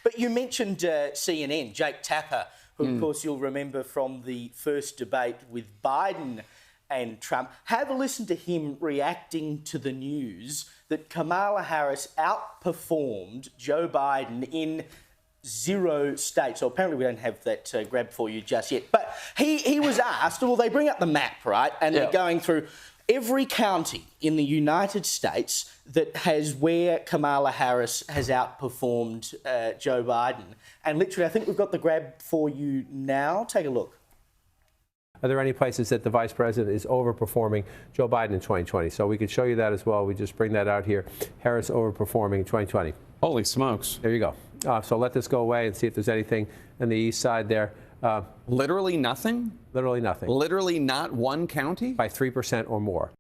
But you mentioned CNN, Jake Tapper, who, of course, you'll remember from the first debate with Biden and Trump. Have a listen to him reacting to the news that Kamala Harris outperformed Joe Biden in 0 states. So apparently we don't have that grab for you just yet. But he was asked, well, they bring up the map, right? And they're going through every county in the United States that has where Kamala Harris has outperformed Joe Biden. And literally, I think we've got the grab for you now. Take a look. Are there any places that the vice president is overperforming Joe Biden in 2020? So we could show you that as well. We just bring that out here. Harris overperforming in 2020. Holy smokes. There you go. So let this go away and see if there's anything on the east side there. Literally nothing? Literally nothing. Literally not one county? By 3% or more.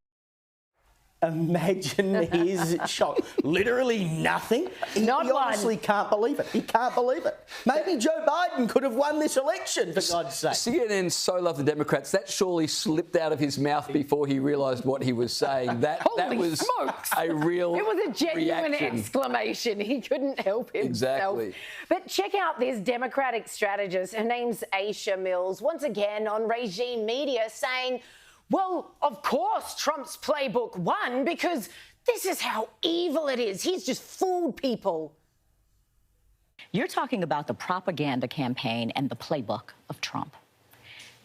Imagine his shock. Literally nothing. He honestly can't believe it. He can't believe it. Maybe Joe Biden could have won this election, for God's sake. CNN so love the Democrats. That surely slipped out of his mouth before he realised what he was saying. That was smokes. a real It was a genuine reaction. Exclamation. He couldn't help himself. Exactly. But check out this Democratic strategist. Her name's Aisha Mills, once again on regime media saying, well, of course Trump's playbook won because this is how evil it is. He's just fooled people. You're talking about the propaganda campaign and the playbook of Trump.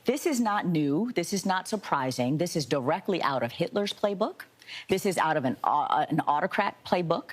This is not new. This is not surprising. This is directly out of Hitler's playbook. This is out of an autocrat playbook.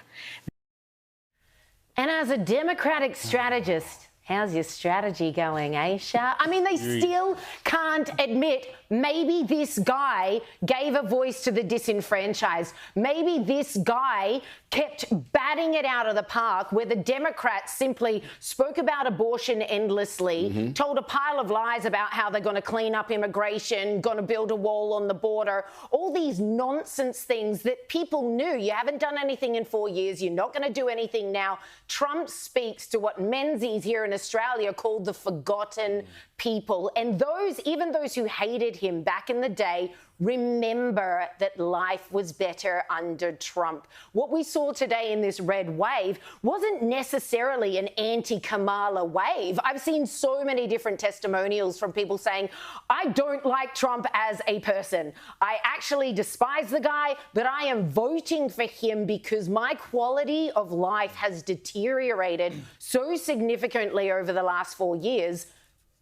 And as a Democratic strategist, how's your strategy going, Aisha? I mean, they still can't admit maybe this guy gave a voice to the disenfranchised. Maybe this guy kept batting it out of the park where the Democrats simply spoke about abortion endlessly, told a pile of lies about how they're going to clean up immigration, going to build a wall on the border, all these nonsense things that people knew. You haven't done anything in 4 years. You're not going to do anything now. Trump speaks to what Menzies here in Australia called the forgotten people. And those, even those who hated him back in the day, remember that life was better under Trump. What we saw today in this red wave wasn't necessarily an anti-Kamala wave. I've seen so many different testimonials from people saying, I don't like Trump as a person. I actually despise the guy, but I am voting for him because my quality of life has deteriorated so significantly over the last 4 years.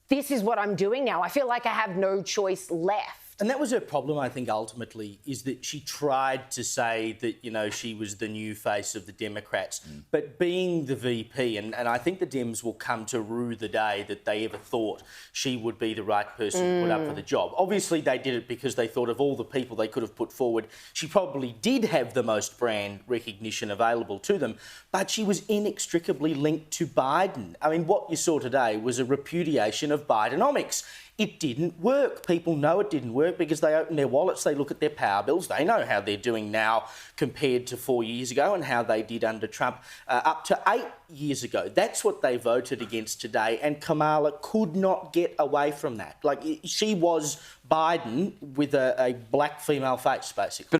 This is what I'm doing now. I feel like I have no choice left. And that was her problem, I think, ultimately, is that she tried to say that, you know, she was the new face of the Democrats. But being the VP, and I think the Dems will come to rue the day that they ever thought she would be the right person to put up for the job. Obviously, they did it because they thought of all the people they could have put forward. She probably did have the most brand recognition available to them, but she was inextricably linked to Biden. I mean, what you saw today was a repudiation of Bidenomics. It didn't work. People know it didn't work because they open their wallets, they look at their power bills, they know how they're doing now compared to 4 years ago and how they did under Trump up to 8 years ago. That's what they voted against today, and Kamala could not get away from that. Like, she was Biden with a black female face, basically.